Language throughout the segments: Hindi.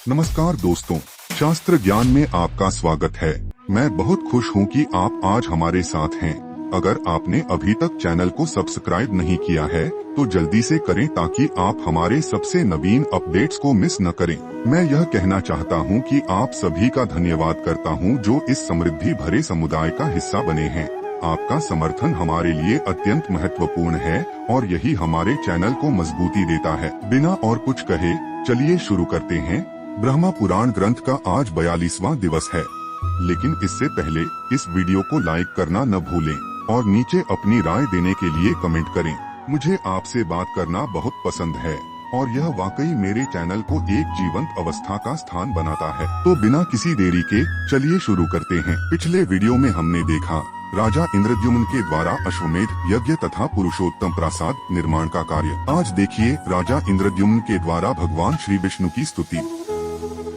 नमस्कार दोस्तों, शास्त्र ज्ञान में आपका स्वागत है। मैं बहुत खुश हूँ कि आप आज हमारे साथ हैं। अगर आपने अभी तक चैनल को सब्सक्राइब नहीं किया है तो जल्दी से करें ताकि आप हमारे सबसे नवीन अपडेट्स को मिस न करें। मैं यह कहना चाहता हूँ कि आप सभी का धन्यवाद करता हूँ जो इस समृद्धि भरे समुदाय का हिस्सा बने हैं। आपका समर्थन हमारे लिए अत्यंत महत्वपूर्ण है और यही हमारे चैनल को मजबूती देता है। बिना और कुछ कहे चलिए शुरू करते हैं। ब्रह्मा पुराण ग्रंथ का आज 42वां दिवस है, लेकिन इससे पहले इस वीडियो को लाइक करना न भूलें और नीचे अपनी राय देने के लिए कमेंट करें। मुझे आपसे बात करना बहुत पसंद है और यह वाकई मेरे चैनल को एक जीवंत अवस्था का स्थान बनाता है। तो बिना किसी देरी के चलिए शुरू करते हैं। पिछले वीडियो में हमने देखा राजा इंद्रद्युम्न के द्वारा अश्वमेध यज्ञ तथा पुरुषोत्तम प्रासाद निर्माण का कार्य। आज देखिए राजा इंद्रद्युम्न के द्वारा भगवान श्री विष्णु की स्तुति।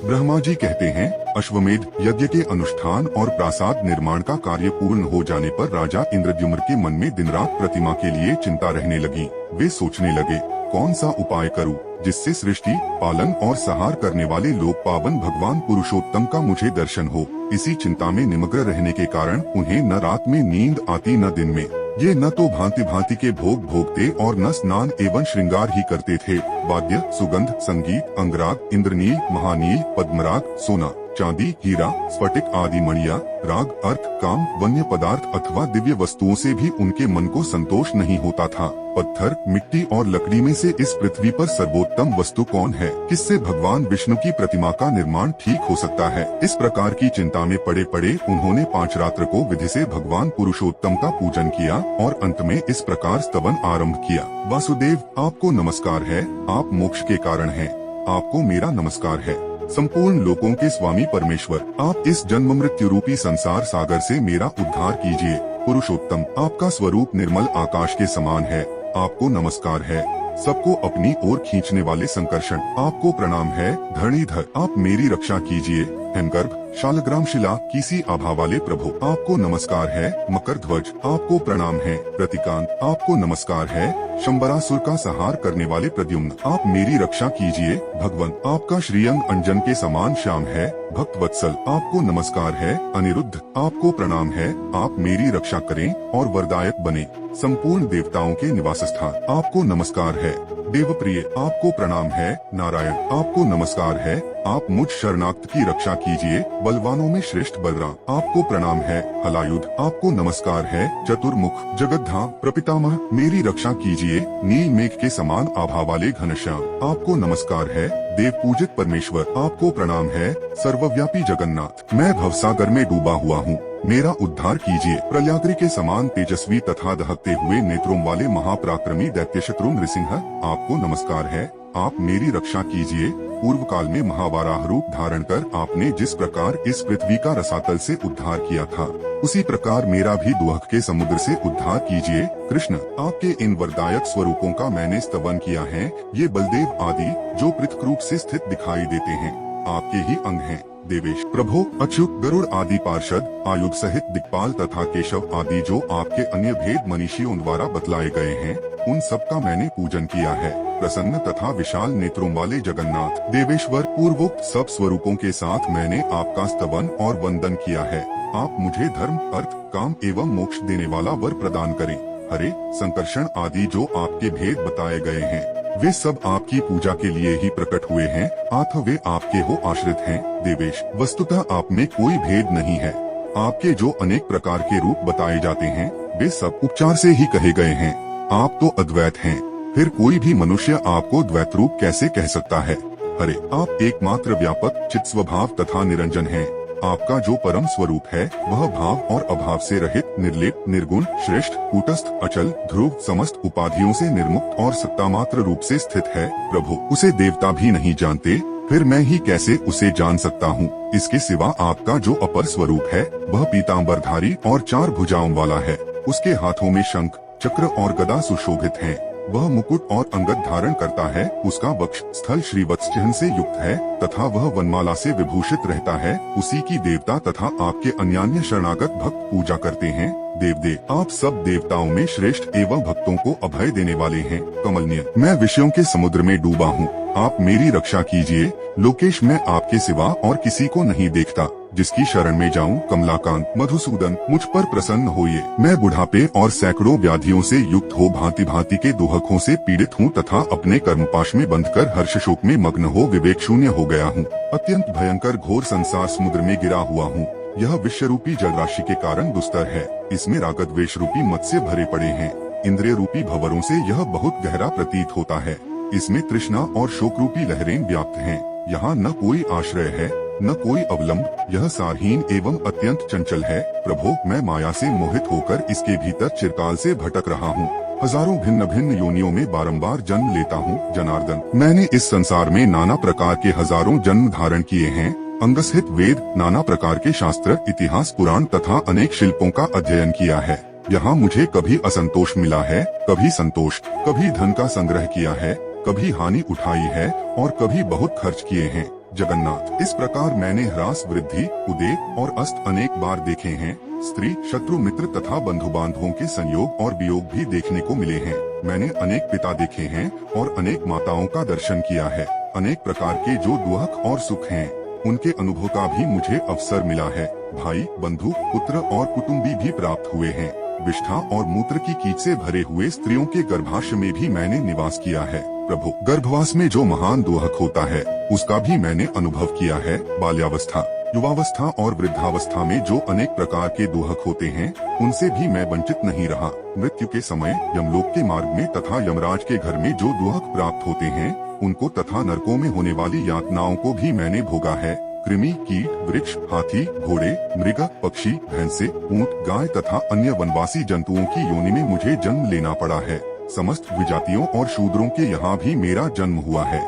ब्रह्मा जी कहते हैं, अश्वमेध यज्ञ के अनुष्ठान और प्रासाद निर्माण का कार्य पूर्ण हो जाने पर राजा इंद्रद्युम्न के मन में दिन रात प्रतिमा के लिए चिंता रहने लगी। वे सोचने लगे, कौन सा उपाय करूं जिससे सृष्टि पालन और संहार करने वाले लोक पावन भगवान पुरुषोत्तम का मुझे दर्शन हो। इसी चिंता में निमग्न रहने के कारण उन्हें न रात में नींद आती न दिन में। ये न तो भांति भांति के भोग भोगते और न स्नान एवं श्रृंगार ही करते थे। वाद्य, सुगंध, संगीत, अंगराग, इंद्रनील, महानील, पद्मराग, सोना, चांदी, हीरा, स्फटिक आदि मणिया, राग, अर्थ, काम, वन्य पदार्थ अथवा दिव्य वस्तुओं से भी उनके मन को संतोष नहीं होता था। पत्थर, मिट्टी और लकड़ी में से इस पृथ्वी पर सर्वोत्तम वस्तु कौन है? किससे भगवान विष्णु की प्रतिमा का निर्माण ठीक हो सकता है? इस प्रकार की चिंता में पड़े पड़े उन्होंने 5 रात्र को विधि से भगवान पुरुषोत्तम का पूजन किया और अंत में इस प्रकार स्तवन आरंभ किया। वासुदेव, आपको नमस्कार है, आप मोक्ष के कारण हैं। आपको मेरा नमस्कार है। संपूर्ण लोकों के स्वामी परमेश्वर, आप इस जन्म मृत्यु रूपी संसार सागर से मेरा उद्धार कीजिए। पुरुषोत्तम, आपका स्वरूप निर्मल आकाश के समान है। आपको नमस्कार है। सबको अपनी ओर खींचने वाले संकर्षण, आपको प्रणाम है। धरणीधर, आप मेरी रक्षा कीजिए। हेमगर्भ, शालग्राम शिला किसी आभा वाले प्रभु, आपको नमस्कार है। मकर ध्वज, आपको प्रणाम है। प्रतिकांत, आपको नमस्कार है। शंबरासुर का संहार करने वाले प्रद्युम्न, आप मेरी रक्षा कीजिए। भगवन, आपका श्रीअंग अंजन के समान श्याम है। भक्त वत्सल, आपको नमस्कार है। अनिरुद्ध, आपको प्रणाम है। आप मेरी रक्षा करें और वरदायक बने। संपूर्ण देवताओं के निवास स्थान, आपको नमस्कार है। देवप्रिय, आपको प्रणाम है। नारायण, आपको नमस्कार है। आप मुझ शरणागत की रक्षा कीजिए। बलवानों में श्रेष्ठ बलराम, आपको प्रणाम है। हलायुध, आपको नमस्कार है। चतुर्मुख, जगद्धाम प्रपितामह, मेरी रक्षा कीजिए। नील मेघ के समान आभा वाले घनश्याम, आपको नमस्कार है। देव पूजित परमेश्वर, आपको प्रणाम है। सर्वव्यापी जगन्नाथ, मैं भवसागर में डूबा हुआ हूँ, मेरा उद्धार कीजिए। प्रलयाग्नि के समान तेजस्वी तथा दहकते हुए नेत्रों वाले महापराक्रमी दैत्य शत्रु नृसिंह, आपको नमस्कार है। आप मेरी रक्षा कीजिए। पूर्व काल में महावराह रूप धारण कर आपने जिस प्रकार इस पृथ्वी का रसातल से उद्धार किया था, उसी प्रकार मेरा भी दुहक के समुद्र से उद्धार कीजिए। कृष्ण, आपके इन वरदायक स्वरूपों का मैंने स्तवन किया है। ये बलदेव आदि जो पृथक रूप से स्थित दिखाई देते हैं, आपके ही अंग हैं। देवेश, प्रभु, अच्युत, गरुड़ आदि पार्षद, आयुध सहित दिक्पाल तथा केशव आदि जो आपके अन्य भेद मनीषियों द्वारा बतलाए गए हैं, उन सब का मैंने पूजन किया है। प्रसन्न तथा विशाल नेत्रों वाले जगन्नाथ, देवेश्वर, पूर्वोक्त सब स्वरूपों के साथ मैंने आपका स्तवन और वंदन किया है। आप मुझे धर्म, अर्थ, काम एवं मोक्ष देने वाला वर प्रदान करें। हरे, संकर्षण आदि जो आपके भेद बताए गए हैं, वे सब आपकी पूजा के लिए ही प्रकट हुए हैं, अतः वे आपके हो आश्रित हैं। देवेश, वस्तुतः आप में कोई भेद नहीं है। आपके जो अनेक प्रकार के रूप बताए जाते हैं, वे सब उपचार से ही कहे गए हैं। आप तो अद्वैत हैं, फिर कोई भी मनुष्य आपको द्वैत रूप कैसे कह सकता है? हरे, आप एकमात्र व्यापक चित स्वभाव तथा निरंजन हैं। आपका जो परम स्वरूप है वह भाव और अभाव से रहित, निर्लेप, निर्गुण, श्रेष्ठ, कूटस्थ, अचल, ध्रुव, समस्त उपाधियों से निर्मुक्त और सत्तामात्र रूप से स्थित है। प्रभु, उसे देवता भी नहीं जानते, फिर मैं ही कैसे उसे जान सकता हूँ? इसके सिवा आपका जो अपर स्वरूप है वह पीताम्बरधारी और 4 भुजाओं वाला है। उसके हाथों में शंख, चक्र और गदा सुशोभित हैं। वह मुकुट और अंगद धारण करता है, उसका वक्ष स्थल श्रीवत्स चिह्न से युक्त है तथा वह वनमाला से विभूषित रहता है। उसी की देवता तथा आपके अन्यान्य शरणागत भक्त पूजा करते हैं। देव आप सब देवताओं में श्रेष्ठ एवं भक्तों को अभय देने वाले हैं। कमलनीय मैं विषयों के समुद्र में डूबा हूँ, आप मेरी रक्षा कीजिए। लोकेश मैं आपके सिवा और किसी को नहीं देखता, जिसकी शरण में जाऊं। कमलाकांत मधुसूदन मुझ पर प्रसन्न होइए। मैं बुढ़ापे और सैकड़ों व्याधियों से युक्त हो भांति भांति के दुहकों से पीड़ित हूँ तथा अपने कर्मपाश में बंधकर हर्ष शोक में मग्न हो विवेक शून्य हो गया हूँ। अत्यंत भयंकर घोर संसार समुद्र में गिरा हुआ हूँ। यह विश्वरूपी जलराशि के कारण दुस्तर है। इसमें रागद्वेष रूपी मत्स्य भरे पड़े हैं। इंद्रिय रूपी भंवरों से यह बहुत गहरा प्रतीत होता है। इसमें तृष्णा और शोक रूपी लहरें व्याप्त हैं। यहाँ न कोई आश्रय है न कोई अवलंब। यह सारहीन एवं अत्यंत चंचल है। प्रभो मैं माया से मोहित होकर इसके भीतर चिरकाल से भटक रहा हूँ। हजारों भिन्न भिन्न योनियों में बारंबार जन्म लेता हूँ। जनार्दन मैंने इस संसार में नाना प्रकार के हजारों जन्म धारण किए हैं। अंगसहित वेद, नाना प्रकार के शास्त्र, इतिहास, पुराण तथा अनेक शिल्पों का अध्ययन किया है। यहाँ मुझे कभी असंतोष मिला है, कभी संतोष, कभी धन का संग्रह किया है, कभी हानि उठाई है और कभी बहुत खर्च किए हैं। जगन्नाथ इस प्रकार मैंने ह्रास, वृद्धि, उदय और अस्त अनेक बार देखे हैं। स्त्री, शत्रु, मित्र तथा बंधु बांधवों के संयोग और वियोग भी देखने को मिले हैं। मैंने अनेक पिता देखे हैं और अनेक माताओं का दर्शन किया है। अनेक प्रकार के जो दुख और सुख हैं, उनके अनुभव का भी मुझे अवसर मिला है। भाई, बंधु, पुत्र और कुटुंबी भी प्राप्त हुए हैं। विष्ठा और मूत्र की कीच से भरे हुए स्त्रियों के गर्भाशय में भी मैंने निवास किया है। प्रभु गर्भवास में जो महान दुहक होता है, उसका भी मैंने अनुभव किया है। बाल्यावस्था, युवावस्था और वृद्धावस्था में जो अनेक प्रकार के दुहक होते हैं, उनसे भी मैं वंचित नहीं रहा। मृत्यु के समय यमलोक के मार्ग में तथा यमराज के घर में जो दुहक प्राप्त होते हैं, उनको तथा नरकों में होने वाली यातनाओं को भी मैंने भोगा है। कृमि, कीट, वृक्ष, हाथी, घोड़े, मृग, पक्षी, भैंसे, ऊंट, गाय तथा अन्य वनवासी जंतुओं की योनि में मुझे जन्म लेना पड़ा है। समस्त विजातियों और शूद्रों के यहाँ भी मेरा जन्म हुआ है।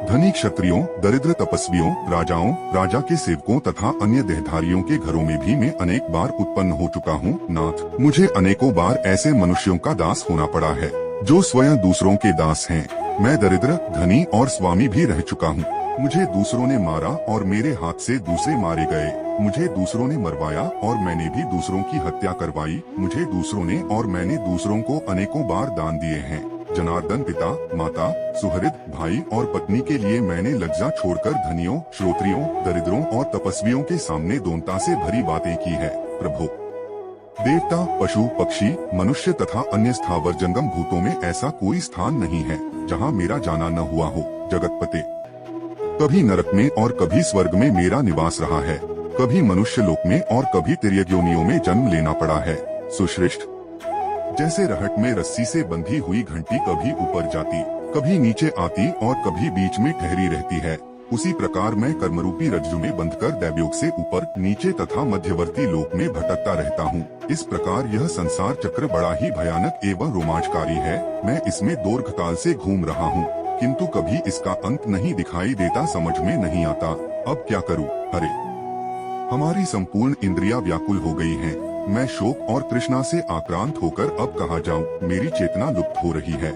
धनी क्षत्रियों, दरिद्र तपस्वियों, राजाओं, राजा के सेवकों तथा अन्य देहधारियों के घरों में भी मैं अनेक बार उत्पन्न हो चुका हूँ। नाथ मुझे अनेकों बार ऐसे मनुष्यों का दास होना पड़ा है, जो स्वयं दूसरों के दास हैं। मैं दरिद्र, धनी और स्वामी भी रह चुका हूँ। मुझे दूसरों ने मारा और मेरे हाथ से दूसरे मारे गए। मुझे दूसरों ने मरवाया और मैंने भी दूसरों की हत्या करवाई। मुझे दूसरों ने और मैंने दूसरों को अनेकों बार दान दिए हैं। जनार्दन पिता, माता, सुहृद, भाई और पत्नी के लिए मैंने लज्जा छोड़कर धनियों, श्रोत्रियों, दरिद्रों और तपस्वियों के सामने दौनता से भरी बातें की है। प्रभु देवता, पशु, पक्षी, मनुष्य तथा अन्य स्थावर जंगम भूतों में ऐसा कोई स्थान नहीं है जहाँ मेरा जाना न हुआ हो। जगतपते कभी नरक में और कभी स्वर्ग में मेरा निवास रहा है। कभी मनुष्य लोक में और कभी तिर्यक योनियों में जन्म लेना पड़ा है। सुश्रेष्ठ जैसे रहट में रस्सी से बंधी हुई घंटी कभी ऊपर जाती, कभी नीचे आती और कभी बीच में ठहरी रहती है, उसी प्रकार मैं कर्मरूपी रज्जु में बंधकर दैवयोग से ऊपर, नीचे तथा मध्यवर्ती लोक में भटकता रहता हूँ। इस प्रकार यह संसार चक्र बड़ा ही भयानक एवं रोमांचकारी है। मैं इसमें दीर्घकाल से घूम रहा हूँ, किंतु कभी इसका अंत नहीं दिखाई देता, समझ में नहीं आता। अब क्या करूँ? हरे हमारी संपूर्ण इंद्रियां व्याकुल हो गई हैं। मैं शोक और तृष्णा से आक्रांत होकर अब कहाँ जाऊँ? मेरी चेतना लुप्त हो रही है।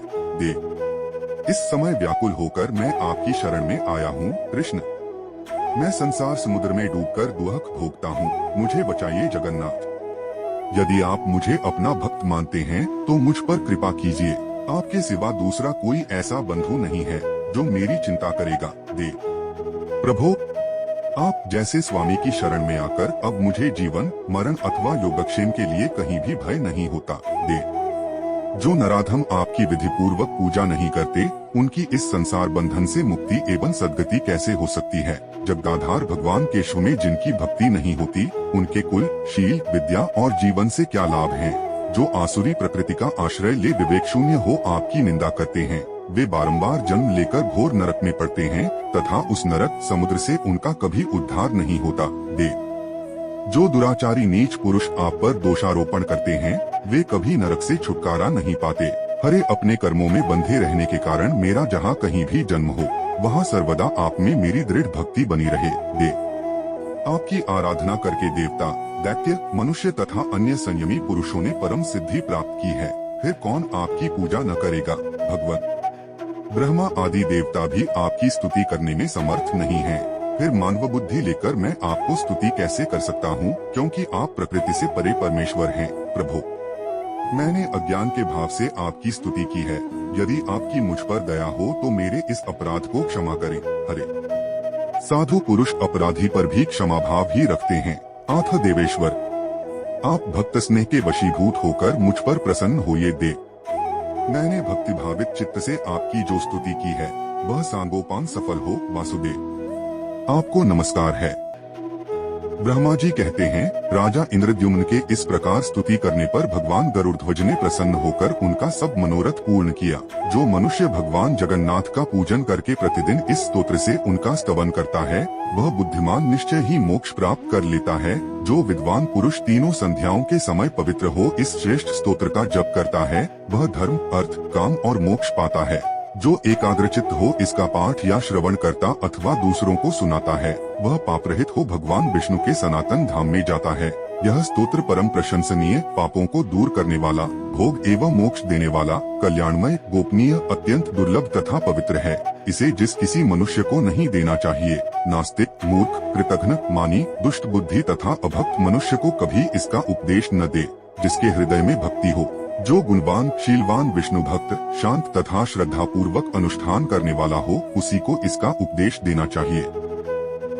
इस समय व्याकुल होकर मैं आपकी शरण में आया हूँ। कृष्ण मैं संसार समुद्र में डूबकर दुहक भोगता हूँ, मुझे बचाइए जगन्नाथ। यदि आप मुझे अपना भक्त मानते हैं तो मुझ पर कृपा कीजिए। आपके सिवा दूसरा कोई ऐसा बंधु नहीं है जो मेरी चिंता करेगा। प्रभु आप जैसे स्वामी की शरण में आकर अब मुझे जीवन, मरण अथवा योगक्षेम के लिए कहीं भी भय नहीं होता। जो नराधम आपकी विधि पूर्वक पूजा नहीं करते, उनकी इस संसार बंधन से मुक्ति एवं सद्गति कैसे हो सकती है? जगदाधार भगवान केशव में जिनकी भक्ति नहीं होती, उनके कुल, शील, विद्या और जीवन से क्या लाभ है? जो आसुरी प्रकृति का आश्रय ले विवेक शून्य हो आपकी निंदा करते हैं, वे बारंबार जन्म लेकर घोर नरक में पड़ते हैं तथा उस नरक समुद्र से उनका कभी उद्धार नहीं होता। जो दुराचारी नीच पुरुष आप पर दोषारोपण करते हैं, वे कभी नरक से छुटकारा नहीं पाते। हरे अपने कर्मों में बंधे रहने के कारण मेरा जहाँ कहीं भी जन्म हो, वहाँ सर्वदा आप में मेरी दृढ़ भक्ति बनी रहे। आपकी आराधना करके देवता, दैत्य, मनुष्य तथा अन्य संयमी पुरुषों ने परम सिद्धि प्राप्त की है। फिर कौन आपकी पूजा न करेगा। भगवान ब्रह्मा आदि देवता भी आपकी स्तुति करने में समर्थ नहीं हैं। फिर मानव बुद्धि लेकर मैं आपको स्तुति कैसे कर सकता हूँ, क्योंकि आप प्रकृति से परे परमेश्वर हैं। प्रभु, मैंने अज्ञान के भाव से आपकी स्तुति की है। यदि आपकी मुझ पर दया हो तो मेरे इस अपराध को क्षमा करें। हरे साधु पुरुष अपराधी पर भी क्षमा भाव ही रखते हैं। आथ देवेश्वर, आप भक्त स्नेह के वशीभूत होकर मुझ पर प्रसन्न होइए दे। मैंने भक्ति भावित चित्त से आपकी जो स्तुति की है वह सांगोपांग सफल हो। वासुदेव, आपको नमस्कार है। ब्रह्मा जी कहते हैं, राजा इंद्रद्युम्न के इस प्रकार स्तुति करने पर भगवान गरुड़ध्वज ने प्रसन्न होकर उनका सब मनोरथ पूर्ण किया। जो मनुष्य भगवान जगन्नाथ का पूजन करके प्रतिदिन इस स्तोत्र से उनका स्तवन करता है वह बुद्धिमान निश्चय ही मोक्ष प्राप्त कर लेता है। जो विद्वान पुरुष तीनों संध्याओं के समय पवित्र हो इस श्रेष्ठ स्तोत्र का जप करता है वह धर्म, अर्थ, काम और मोक्ष पाता है। जो एकाग्रचित्त हो इसका पाठ या श्रवण करता अथवा दूसरों को सुनाता है वह पापरहित हो भगवान विष्णु के सनातन धाम में जाता है। यह स्तोत्र परम प्रशंसनीय, पापों को दूर करने वाला, भोग एवं मोक्ष देने वाला, कल्याणमय, गोपनीय, अत्यंत दुर्लभ तथा पवित्र है। इसे जिस किसी मनुष्य को नहीं देना चाहिए। नास्तिक, मूर्ख, कृतघ्न, मानी, दुष्ट बुद्धि तथा अभक्त मनुष्य को कभी इसका उपदेश न दे। जिसके हृदय में भक्ति हो, जो गुणवान, शीलवान, विष्णु भक्त, शांत तथा श्रद्धा पूर्वक अनुष्ठान करने वाला हो उसी को इसका उपदेश देना चाहिए।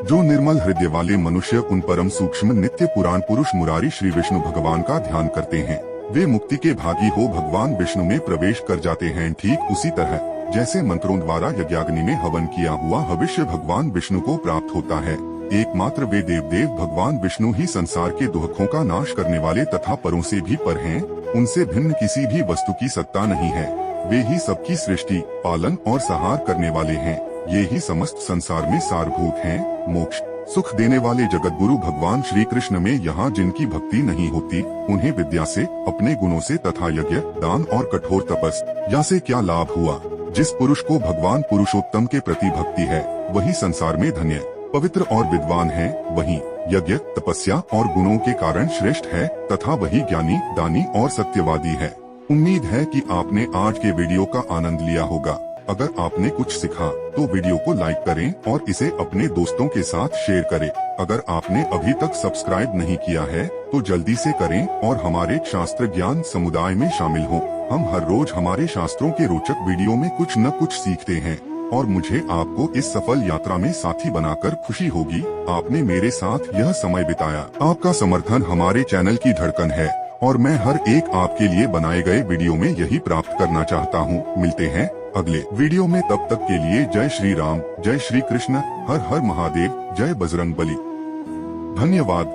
जो निर्मल हृदय वाले मनुष्य उन परम सूक्ष्म नित्य पुराण पुरुष मुरारी श्री विष्णु भगवान का ध्यान करते हैं वे मुक्ति के भागी हो भगवान विष्णु में प्रवेश कर जाते हैं। ठीक उसी तरह जैसे मंत्रों द्वारा यज्ञाग्नि में हवन किया हुआ भविष्य भगवान विष्णु को प्राप्त होता है। एकमात्र वे देव भगवान विष्णु ही संसार के दुखों का नाश करने वाले तथा परों से भी पर हैं। उनसे भिन्न किसी भी वस्तु की सत्ता नहीं है। वे ही सबकी सृष्टि, पालन और सहार करने वाले हैं। ये ही समस्त संसार में सारभूत हैं। मोक्ष सुख देने वाले जगत गुरु भगवान श्री कृष्ण में यहाँ जिनकी भक्ति नहीं होती उन्हें विद्या से, अपने गुणों से तथा यज्ञ, दान और कठोर तपस्या से क्या लाभ हुआ। जिस पुरुष को भगवान पुरुषोत्तम के प्रति भक्ति है वही संसार में धन्य, पवित्र और विद्वान है। वही यज्ञ, तपस्या और गुणों के कारण श्रेष्ठ है तथा वही ज्ञानी, दानी और सत्यवादी है। उम्मीद है कि आपने आज के वीडियो का आनंद लिया होगा। अगर आपने कुछ सीखा तो वीडियो को लाइक करें और इसे अपने दोस्तों के साथ शेयर करें। अगर आपने अभी तक सब्सक्राइब नहीं किया है तो जल्दी से करें और हमारे शास्त्र ज्ञान समुदाय में शामिल हों। हम हर रोज हमारे शास्त्रों के रोचक वीडियो में कुछ न कुछ सीखते हैं और मुझे आपको इस सफल यात्रा में साथी बनाकर खुशी होगी। आपने मेरे साथ यह समय बिताया। आपका समर्थन हमारे चैनल की धड़कन है और मैं हर एक आपके लिए बनाए गए वीडियो में यही प्राप्त करना चाहता हूँ। मिलते हैं अगले वीडियो में, तब तक के लिए जय श्री राम, जय श्री कृष्ण, हर हर महादेव, जय बजरंग बली। धन्यवाद।